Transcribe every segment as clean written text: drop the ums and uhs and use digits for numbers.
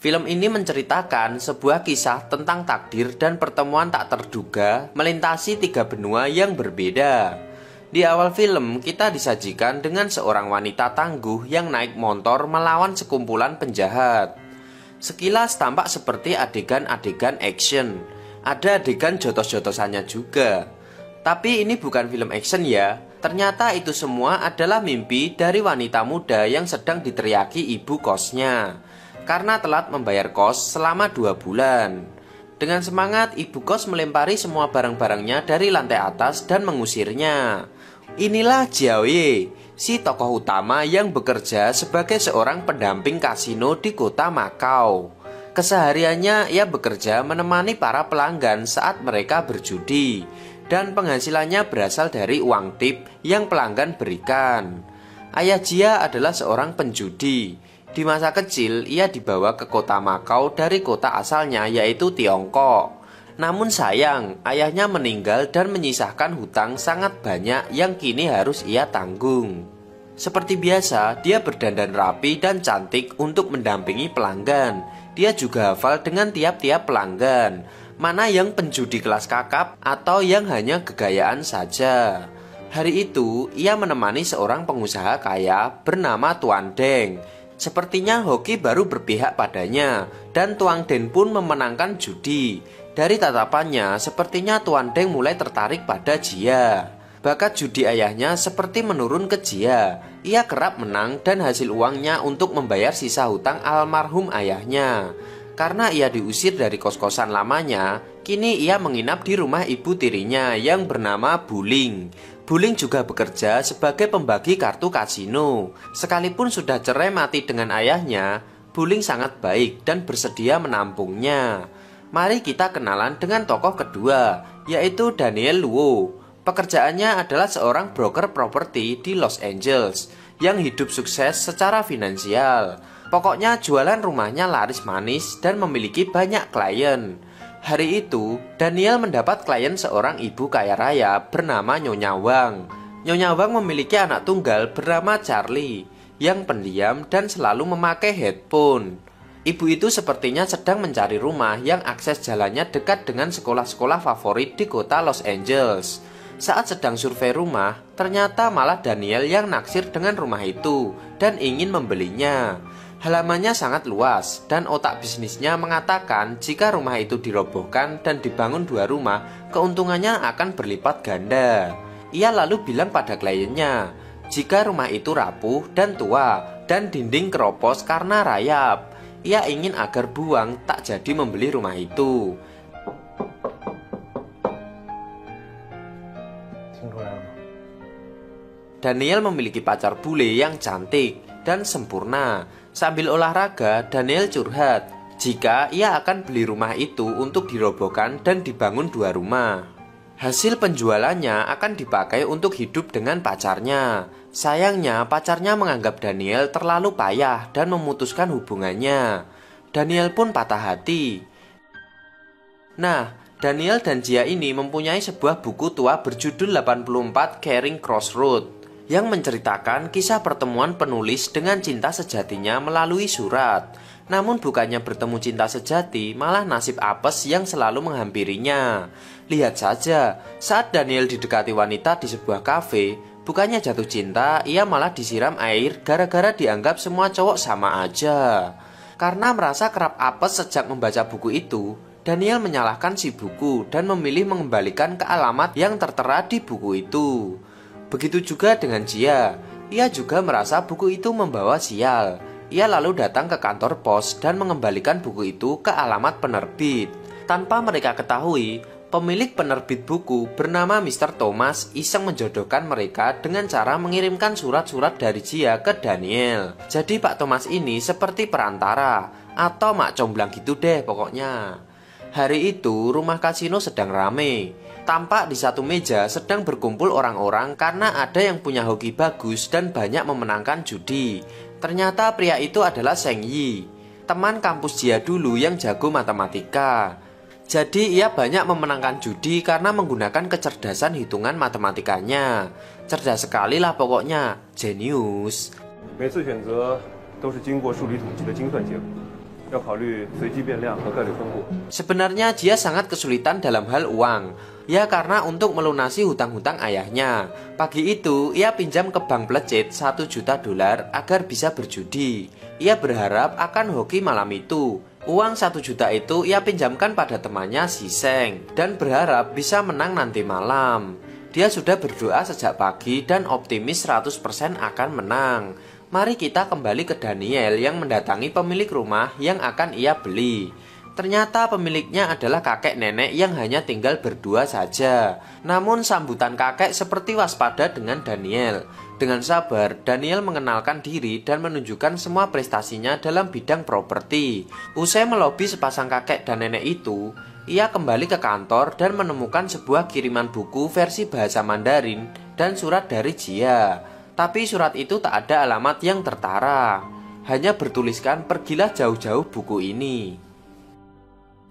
Film ini menceritakan sebuah kisah tentang takdir dan pertemuan tak terduga melintasi tiga benua yang berbeda. Di awal film, kita disajikan dengan seorang wanita tangguh yang naik motor melawan sekumpulan penjahat. Sekilas tampak seperti adegan-adegan action. Ada adegan jotos-jotosannya juga. Tapi ini bukan film action ya. Ternyata itu semua adalah mimpi dari wanita muda yang sedang diteriaki ibu kosnya karena telat membayar kos selama 2 bulan. Dengan semangat, ibu kos melempari semua barang-barangnya dari lantai atas dan mengusirnya. Inilah Jiaoye, si tokoh utama yang bekerja sebagai seorang pendamping kasino di kota Makau. Kesehariannya ia bekerja menemani para pelanggan saat mereka berjudi, dan penghasilannya berasal dari uang tip yang pelanggan berikan. Ayah Jia adalah seorang penjudi. Di masa kecil, ia dibawa ke kota Makau dari kota asalnya yaitu Tiongkok. Namun sayang, ayahnya meninggal dan menyisahkan hutang sangat banyak yang kini harus ia tanggung. Seperti biasa, dia berdandan rapi dan cantik untuk mendampingi pelanggan. Dia juga hafal dengan tiap-tiap pelanggan, mana yang penjudi kelas kakap atau yang hanya gegayaan saja. Hari itu, ia menemani seorang pengusaha kaya bernama Tuan Deng. Sepertinya hoki baru berpihak padanya, dan Tuan Deng pun memenangkan judi. Dari tatapannya, sepertinya Tuan Deng mulai tertarik pada Jia. Bakat judi ayahnya seperti menurun ke Jia. Ia kerap menang dan hasil uangnya untuk membayar sisa hutang almarhum ayahnya. Karena ia diusir dari kos-kosan lamanya, kini ia menginap di rumah ibu tirinya yang bernama Buling. Buling juga bekerja sebagai pembagi kartu kasino. Sekalipun sudah cerai mati dengan ayahnya, Buling sangat baik dan bersedia menampungnya. Mari kita kenalan dengan tokoh kedua, yaitu Daniel Luo. Pekerjaannya adalah seorang broker properti di Los Angeles yang hidup sukses secara finansial. Pokoknya jualan rumahnya laris manis dan memiliki banyak klien. Hari itu, Daniel mendapat klien seorang ibu kaya raya bernama Nyonya Wang. Nyonya Wang memiliki anak tunggal bernama Charlie yang pendiam dan selalu memakai headphone. Ibu itu sepertinya sedang mencari rumah yang akses jalannya dekat dengan sekolah-sekolah favorit di kota Los Angeles. Saat sedang survei rumah, ternyata malah Daniel yang naksir dengan rumah itu dan ingin membelinya. Halamannya sangat luas dan otak bisnisnya mengatakan jika rumah itu dirobohkan dan dibangun 2 rumah, keuntungannya akan berlipat ganda. Ia lalu bilang pada kliennya, jika rumah itu rapuh dan tua dan dinding keropos karena rayap, ia ingin agar Buang tak jadi membeli rumah itu. Daniel memiliki pacar bule yang cantik dan sempurna. Sambil olahraga, Daniel curhat jika ia akan beli rumah itu untuk dirobohkan dan dibangun 2 rumah. Hasil penjualannya akan dipakai untuk hidup dengan pacarnya. Sayangnya, pacarnya menganggap Daniel terlalu payah dan memutuskan hubungannya. Daniel pun patah hati. Nah, Daniel dan Jia ini mempunyai sebuah buku tua berjudul 84 Caring Crossroad yang menceritakan kisah pertemuan penulis dengan cinta sejatinya melalui surat. Namun bukannya bertemu cinta sejati, malah nasib apes yang selalu menghampirinya. Lihat saja, saat Daniel didekati wanita di sebuah kafe, bukannya jatuh cinta, ia malah disiram air gara-gara dianggap semua cowok sama aja. Karena merasa kerap apes sejak membaca buku itu, Daniel menyalahkan si buku dan memilih mengembalikan ke alamat yang tertera di buku itu. Begitu juga dengan Jia, ia juga merasa buku itu membawa sial. Ia lalu datang ke kantor pos dan mengembalikan buku itu ke alamat penerbit. Tanpa mereka ketahui, pemilik penerbit buku bernama Mr. Thomas iseng menjodohkan mereka dengan cara mengirimkan surat-surat dari Jia ke Daniel. Jadi Pak Thomas ini seperti perantara, atau mak comblang gitu deh pokoknya. Hari itu rumah kasino sedang rame. Tampak di satu meja sedang berkumpul orang-orang karena ada yang punya hoki bagus dan banyak memenangkan judi. Ternyata pria itu adalah Seng Yi, teman kampus Jia dulu yang jago matematika. Jadi ia banyak memenangkan judi karena menggunakan kecerdasan hitungan matematikanya. Cerdas sekali lah pokoknya, jenius. 每次选择都是经过数理统计的精算结果，要考虑随机变量和概率分布。 Sebenarnya Jia sangat kesulitan dalam hal uang. Ya karena untuk melunasi hutang-hutang ayahnya. Pagi itu ia pinjam ke bank pelecet 1 juta dolar agar bisa berjudi. Ia berharap akan hoki malam itu. Uang 1 juta itu ia pinjamkan pada temannya si Seng dan berharap bisa menang nanti malam. Dia sudah berdoa sejak pagi dan optimis 100% akan menang. Mari kita kembali ke Daniel yang mendatangi pemilik rumah yang akan ia beli. Ternyata pemiliknya adalah kakek nenek yang hanya tinggal berdua saja. Namun sambutan kakek seperti waspada dengan Daniel. Dengan sabar, Daniel mengenalkan diri dan menunjukkan semua prestasinya dalam bidang properti. Usai melobi sepasang kakek dan nenek itu, ia kembali ke kantor dan menemukan sebuah kiriman buku versi bahasa Mandarin dan surat dari Jia. Tapi surat itu tak ada alamat yang tertara. Hanya bertuliskan pergilah jauh-jauh buku ini.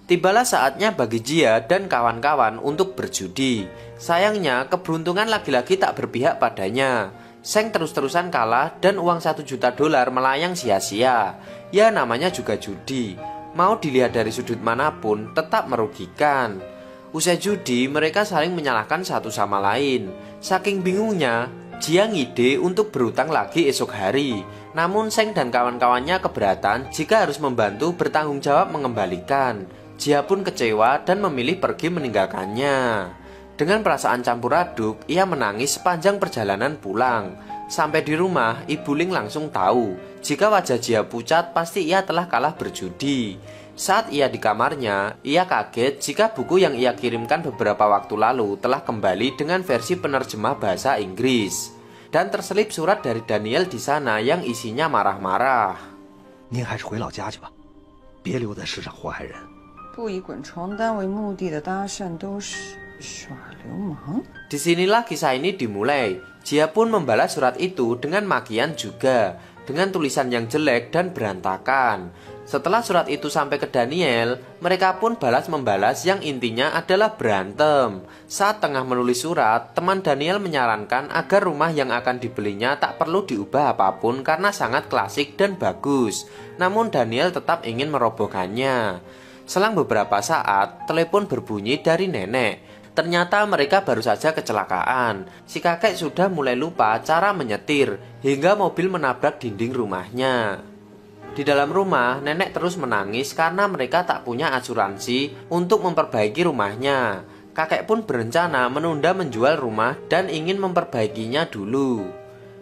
Tibalah saatnya bagi Jia dan kawan-kawan untuk berjudi. Sayangnya keberuntungan lagi-lagi tak berpihak padanya. Seng terus-terusan kalah dan uang 1 juta dolar melayang sia-sia. Ya namanya juga judi. Mau dilihat dari sudut manapun tetap merugikan. Usai judi mereka saling menyalahkan satu sama lain. Saking bingungnya Jia ngide untuk berutang lagi esok hari. Namun Seng dan kawan-kawannya keberatan jika harus membantu bertanggung jawab mengembalikan. Jia pun kecewa dan memilih pergi meninggalkannya. Dengan perasaan campur aduk, ia menangis sepanjang perjalanan pulang. Sampai di rumah, Ibu Ling langsung tahu jika wajah Jia pucat pasti ia telah kalah berjudi. Saat ia di kamarnya, ia kaget jika buku yang ia kirimkan beberapa waktu lalu telah kembali dengan versi penerjemah bahasa Inggris. Dan terselip surat dari Daniel di sana yang isinya marah-marah. 您还是回老家去吧，别留在世上祸害人。 不以滚床单为目的的搭讪都是耍流氓。 Disinilah kisah ini dimulai. Jia pun membalas surat itu dengan makian juga, dengan tulisan yang jelek dan berantakan. Setelah surat itu sampai ke Daniel, mereka pun balas-membalas yang intinya adalah berantem. Saat tengah menulis surat, teman Daniel menyarankan agar rumah yang akan dibelinya tak perlu diubah apapun karena sangat klasik dan bagus. Namun Daniel tetap ingin merobohkannya. Selang beberapa saat, telepon berbunyi dari nenek. Ternyata mereka baru saja kecelakaan. Si kakek sudah mulai lupa cara menyetir hingga mobil menabrak dinding rumahnya. Di dalam rumah, nenek terus menangis karena mereka tak punya asuransi untuk memperbaiki rumahnya. Kakek pun berencana menunda menjual rumah dan ingin memperbaikinya dulu.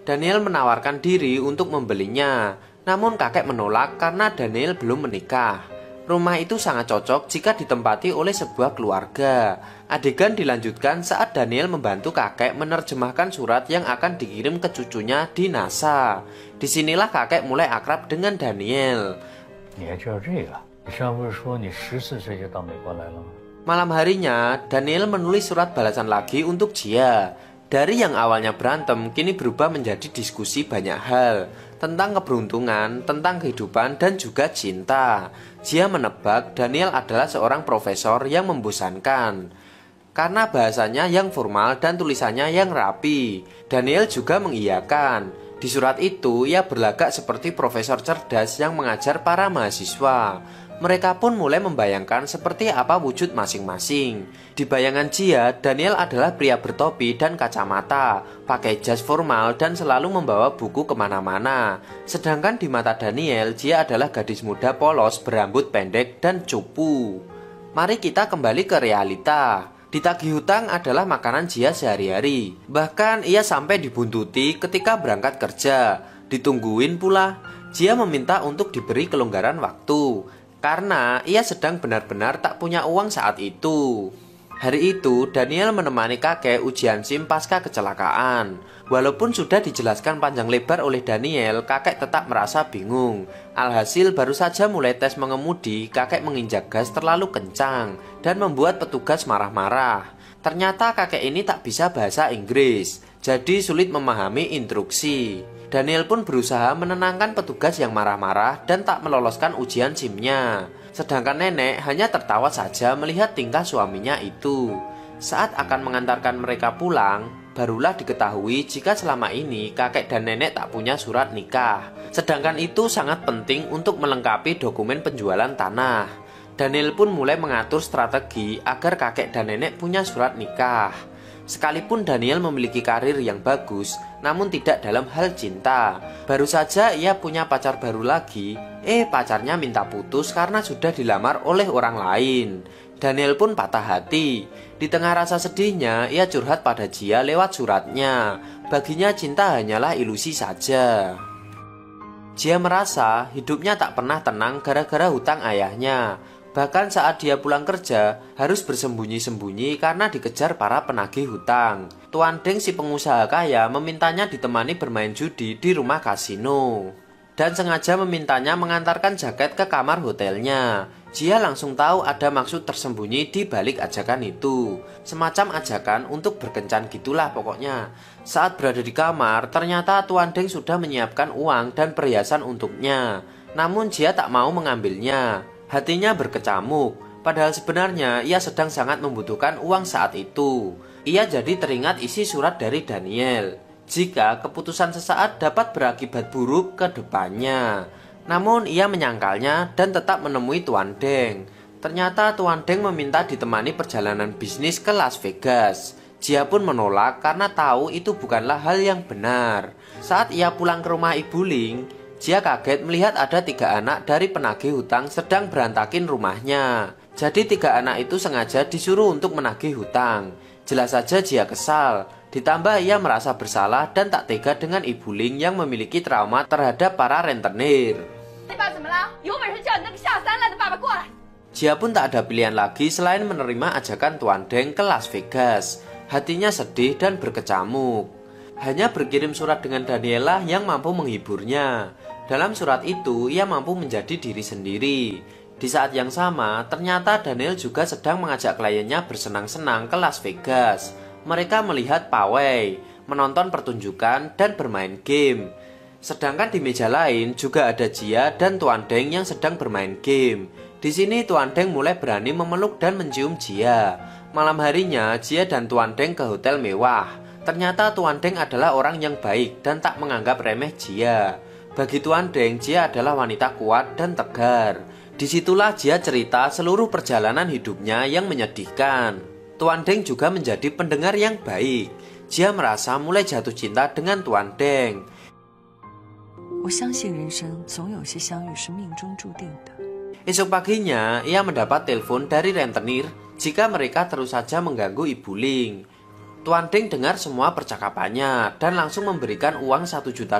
Daniel menawarkan diri untuk membelinya, namun kakek menolak karena Daniel belum menikah. Rumah itu sangat cocok jika ditempati oleh sebuah keluarga. Adegan dilanjutkan saat Daniel membantu kakek menerjemahkan surat yang akan dikirim ke cucunya di NASA. Disinilah kakek mulai akrab dengan Daniel. Malam harinya, Daniel menulis surat balasan lagi untuk Jia. Dari yang awalnya berantem, kini berubah menjadi diskusi banyak hal. Tentang keberuntungan, tentang kehidupan, dan juga cinta. Jia menebak Daniel adalah seorang profesor yang membosankan karena bahasanya yang formal dan tulisannya yang rapi. Daniel juga mengiyakan. Di surat itu, ia berlagak seperti profesor cerdas yang mengajar para mahasiswa. Mereka pun mulai membayangkan seperti apa wujud masing-masing. Di bayangan Jia, Daniel adalah pria bertopi dan kacamata, pakai jas formal dan selalu membawa buku kemana-mana. Sedangkan di mata Daniel, Jia adalah gadis muda polos berambut pendek dan cupu. Mari kita kembali ke realita. Ditagih hutang adalah makanan Jia sehari-hari. Bahkan ia sampai dibuntuti ketika berangkat kerja. Ditungguin pula. Jia meminta untuk diberi kelonggaran waktu karena ia sedang benar-benar tak punya uang saat itu. Hari itu Daniel menemani kakek ujian SIM pasca kecelakaan. Walaupun sudah dijelaskan panjang lebar oleh Daniel, kakek tetap merasa bingung. Alhasil baru saja mulai tes mengemudi, kakek menginjak gas terlalu kencang dan membuat petugas marah-marah. Ternyata kakek ini tak bisa bahasa Inggris, jadi sulit memahami instruksi. Daniel pun berusaha menenangkan petugas yang marah-marah dan tak meloloskan ujian SIM-nya. Sedangkan nenek hanya tertawa saja melihat tingkah suaminya itu. Saat akan mengantarkan mereka pulang, barulah diketahui jika selama ini kakek dan nenek tak punya surat nikah. Sedangkan itu sangat penting untuk melengkapi dokumen penjualan tanah. Daniel pun mulai mengatur strategi agar kakek dan nenek punya surat nikah. Sekalipun Daniel memiliki karir yang bagus, namun tidak dalam hal cinta. Baru saja ia punya pacar baru lagi, pacarnya minta putus karena sudah dilamar oleh orang lain. Daniel pun patah hati. Di tengah rasa sedihnya, ia curhat pada Jia lewat suratnya. Baginya cinta hanyalah ilusi saja. Jia merasa hidupnya tak pernah tenang gara-gara hutang ayahnya. Bahkan saat dia pulang kerja, harus bersembunyi-sembunyi karena dikejar para penagih hutang. Tuan Deng si pengusaha kaya memintanya ditemani bermain judi di rumah kasino. Dan sengaja memintanya mengantarkan jaket ke kamar hotelnya. Jia langsung tahu ada maksud tersembunyi di balik ajakan itu. Semacam ajakan untuk berkencan gitulah pokoknya. Saat berada di kamar, ternyata Tuan Deng sudah menyiapkan uang dan perhiasan untuknya. Namun Jia tak mau mengambilnya. Hatinya berkecamuk, padahal sebenarnya ia sedang sangat membutuhkan uang saat itu. Ia jadi teringat isi surat dari Daniel. Jika keputusan sesaat dapat berakibat buruk ke depannya. Namun ia menyangkalnya dan tetap menemui Tuan Deng. Ternyata Tuan Deng meminta ditemani perjalanan bisnis ke Las Vegas. Jia pun menolak karena tahu itu bukanlah hal yang benar. Saat ia pulang ke rumah Ibu Ling, Jia kaget melihat ada 3 anak dari penagih hutang sedang berantakin rumahnya. Jadi 3 anak itu sengaja disuruh untuk menagih hutang. Jelas saja Jia kesal. Ditambah ia merasa bersalah dan tak tega dengan Ibu Ling yang memiliki trauma terhadap para rentenir. Jia pun tak ada pilihan lagi selain menerima ajakan Tuan Deng ke Las Vegas. Hatinya sedih dan berkecamuk. Hanya berkirim surat dengan Daniela yang mampu menghiburnya. Dalam surat itu, ia mampu menjadi diri sendiri. Di saat yang sama, ternyata Daniel juga sedang mengajak kliennya bersenang-senang ke Las Vegas. Mereka melihat pawai, menonton pertunjukan, dan bermain game. Sedangkan di meja lain juga ada Jia dan Tuan Deng yang sedang bermain game. Di sini Tuan Deng mulai berani memeluk dan mencium Jia. Malam harinya, Jia dan Tuan Deng ke hotel mewah. Ternyata Tuan Deng adalah orang yang baik dan tak menganggap remeh Jia. Bagi Tuan Deng, Jia adalah wanita kuat dan tegar. Disitulah Jia cerita seluruh perjalanan hidupnya yang menyedihkan. Tuan Deng juga menjadi pendengar yang baik. Jia merasa mulai jatuh cinta dengan Tuan Deng. Esok paginya, ia mendapat telepon dari rentenir jika mereka terus saja mengganggu Ibu Ling. Tuan Deng dengar semua percakapannya dan langsung memberikan uang $1 juta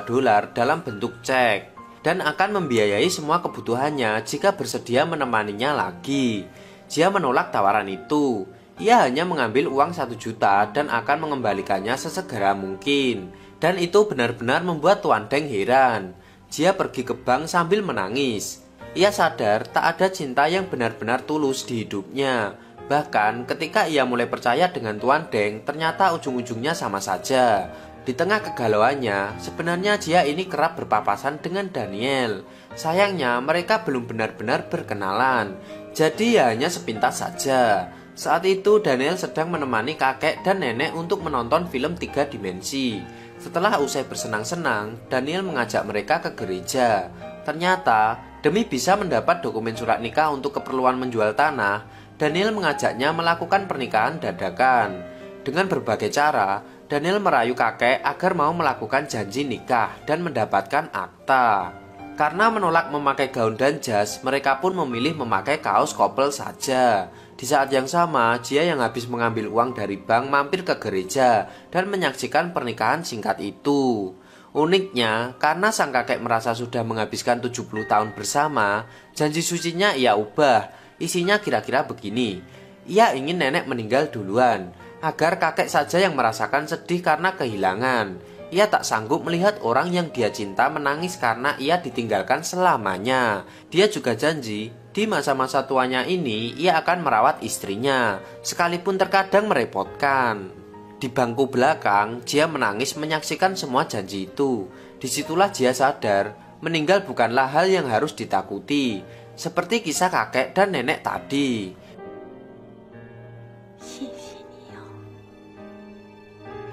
dalam bentuk cek dan akan membiayai semua kebutuhannya jika bersedia menemaninya lagi. Jia menolak tawaran itu. Ia hanya mengambil uang 1 juta dan akan mengembalikannya sesegera mungkin. Dan itu benar-benar membuat Tuan Deng heran. Jia pergi ke bank sambil menangis. Ia sadar tak ada cinta yang benar-benar tulus di hidupnya. Bahkan ketika ia mulai percaya dengan Tuan Deng, ternyata ujung-ujungnya sama saja. Di tengah kegalauannya, sebenarnya Jia ini kerap berpapasan dengan Daniel. Sayangnya mereka belum benar-benar berkenalan. Jadi ya hanya sepintas saja. Saat itu Daniel sedang menemani kakek dan nenek untuk menonton film 3 dimensi. Setelah usai bersenang-senang, Daniel mengajak mereka ke gereja. Ternyata, demi bisa mendapat dokumen surat nikah untuk keperluan menjual tanah, Daniel mengajaknya melakukan pernikahan dadakan. Dengan berbagai cara, Daniel merayu kakek agar mau melakukan janji nikah dan mendapatkan akta. Karena menolak memakai gaun dan jas, mereka pun memilih memakai kaos couple saja. Di saat yang sama, Jia yang habis mengambil uang dari bank mampir ke gereja dan menyaksikan pernikahan singkat itu. Uniknya, karena sang kakek merasa sudah menghabiskan 70 tahun bersama, janji sucinya ia ubah. Isinya kira-kira begini. Ia ingin nenek meninggal duluan, agar kakek saja yang merasakan sedih karena kehilangan. Ia tak sanggup melihat orang yang dia cinta menangis karena ia ditinggalkan selamanya. Dia juga janji, di masa-masa tuanya ini ia akan merawat istrinya, sekalipun terkadang merepotkan. Di bangku belakang, Jia menangis menyaksikan semua janji itu. Disitulah Jia sadar, meninggal bukanlah hal yang harus ditakuti. Seperti kisah kakek dan nenek tadi.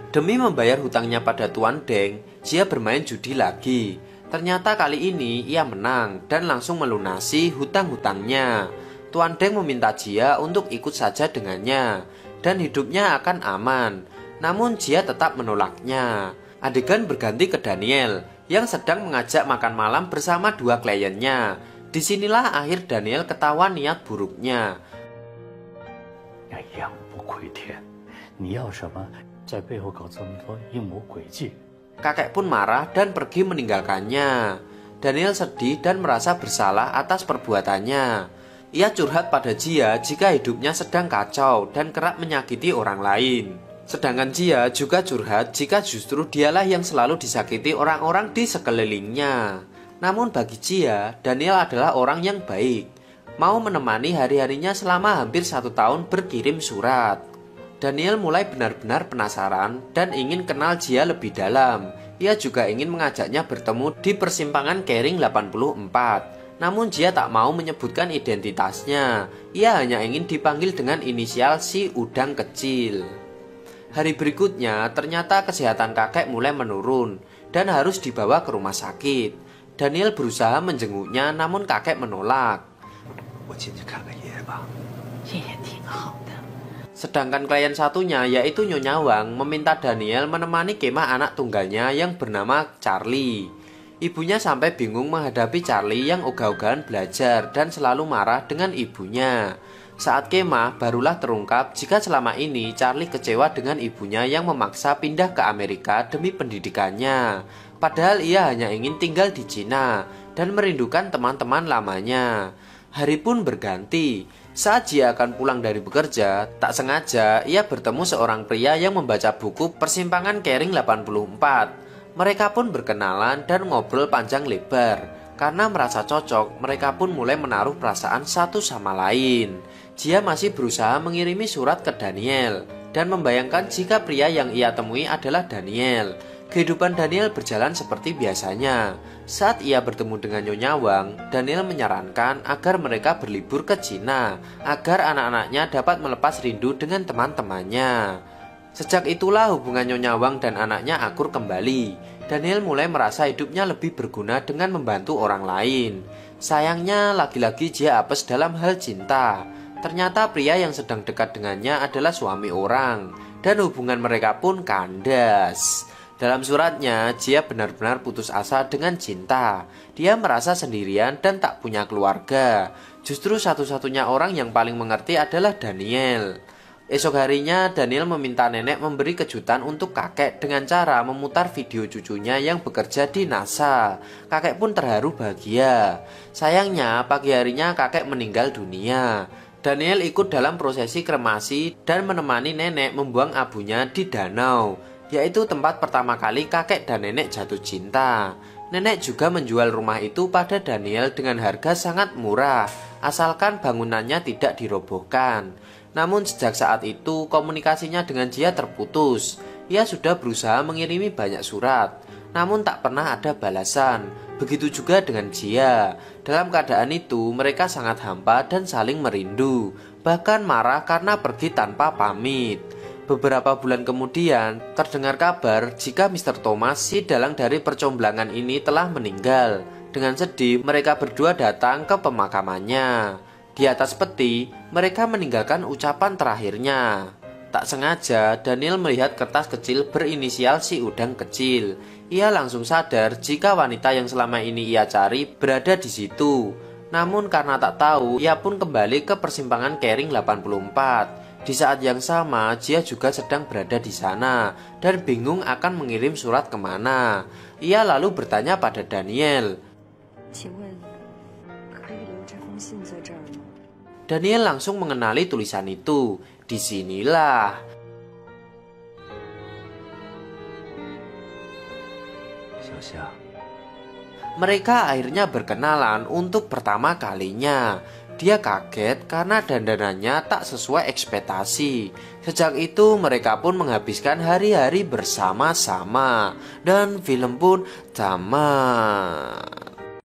Demi membayar hutangnya pada Tuan Deng, Jia bermain judi lagi. Ternyata kali ini ia menang dan langsung melunasi hutang-hutangnya. Tuan Deng meminta Jia untuk ikut saja dengannya dan hidupnya akan aman. Namun Jia tetap menolaknya. Adegan berganti ke Daniel yang sedang mengajak makan malam bersama dua kliennya. Disinilah akhir Daniel ketahuan niat buruknya. 仰不愧天，你要什么，在背后搞这么多阴谋诡计？ Kakek pun marah dan pergi meninggalkannya. Daniel sedih dan merasa bersalah atas perbuatannya. Ia curhat pada Jia jika hidupnya sedang kacau dan kerap menyakiti orang lain. Sedangkan Jia juga curhat jika justru dialah yang selalu disakiti orang-orang di sekelilingnya. Namun bagi Jia, Daniel adalah orang yang baik, mau menemani hari-harinya selama hampir 1 tahun berkirim surat. Daniel mulai benar-benar penasaran dan ingin kenal Jia lebih dalam. Ia juga ingin mengajaknya bertemu di persimpangan Kering 84. Namun Jia tak mau menyebutkan identitasnya. Ia hanya ingin dipanggil dengan inisial si udang kecil. Hari berikutnya ternyata kesehatan kakek mulai menurun dan harus dibawa ke rumah sakit. Daniel berusaha menjenguknya namun kakek menolak. 我进去看看爷爷吧。 爷爷挺好的。 Sedangkan klien satunya yaitu Nyonya Wang meminta Daniel menemani kemah anak tunggalnya yang bernama Charlie. Ibunya sampai bingung menghadapi Charlie yang ogah-ogahan belajar dan selalu marah dengan ibunya. Saat kemah barulah terungkap jika selama ini Charlie kecewa dengan ibunya yang memaksa pindah ke Amerika demi pendidikannya. Padahal ia hanya ingin tinggal di Cina dan merindukan teman-teman lamanya. Hari pun berganti. Saat Jia akan pulang dari bekerja, tak sengaja ia bertemu seorang pria yang membaca buku Persimpangan Kering 84. Mereka pun berkenalan dan ngobrol panjang lebar. Karena merasa cocok, mereka pun mulai menaruh perasaan satu sama lain. Jia masih berusaha mengirimi surat ke Daniel dan membayangkan jika pria yang ia temui adalah Daniel. Kehidupan Daniel berjalan seperti biasanya. Saat ia bertemu dengan Nyonya Wang, Daniel menyarankan agar mereka berlibur ke Cina agar anak-anaknya dapat melepas rindu dengan teman-temannya. Sejak itulah hubungan Nyonya Wang dan anaknya akur kembali. Daniel mulai merasa hidupnya lebih berguna dengan membantu orang lain. Sayangnya lagi-lagi Jia apes dalam hal cinta. Ternyata pria yang sedang dekat dengannya adalah suami orang dan hubungan mereka pun kandas. Dalam suratnya, Jia benar-benar putus asa dengan cinta. Dia merasa sendirian dan tak punya keluarga. Justru satu-satunya orang yang paling mengerti adalah Daniel. Esok harinya, Daniel meminta nenek memberi kejutan untuk kakek dengan cara memutar video cucunya yang bekerja di NASA. Kakek pun terharu bahagia. Sayangnya, pagi harinya kakek meninggal dunia. Daniel ikut dalam prosesi kremasi dan menemani nenek membuang abunya di danau, yaitu tempat pertama kali kakek dan nenek jatuh cinta. Nenek juga menjual rumah itu pada Daniel dengan harga sangat murah, asalkan bangunannya tidak dirobohkan. Namun sejak saat itu komunikasinya dengan Jia terputus. Ia sudah berusaha mengirimi banyak surat, namun tak pernah ada balasan. Begitu juga dengan Jia. Dalam keadaan itu mereka sangat hampa dan saling merindu, bahkan marah karena pergi tanpa pamit. Beberapa bulan kemudian, terdengar kabar jika Mr. Thomas, si dalang dari percomblangan ini, telah meninggal. Dengan sedih, mereka berdua datang ke pemakamannya. Di atas peti, mereka meninggalkan ucapan terakhirnya. Tak sengaja, Daniel melihat kertas kecil berinisial si udang kecil. Ia langsung sadar jika wanita yang selama ini ia cari berada di situ. Namun karena tak tahu, ia pun kembali ke persimpangan Kering 84. Di saat yang sama, Jia juga sedang berada di sana dan bingung akan mengirim surat kemana. Ia lalu bertanya pada Daniel. Daniel langsung mengenali tulisan itu. Disinilah. Mereka akhirnya berkenalan untuk pertama kalinya. Dia kaget karena dandanannya tak sesuai ekspektasi. Sejak itu mereka pun menghabiskan hari-hari bersama-sama. Dan film pun tamat.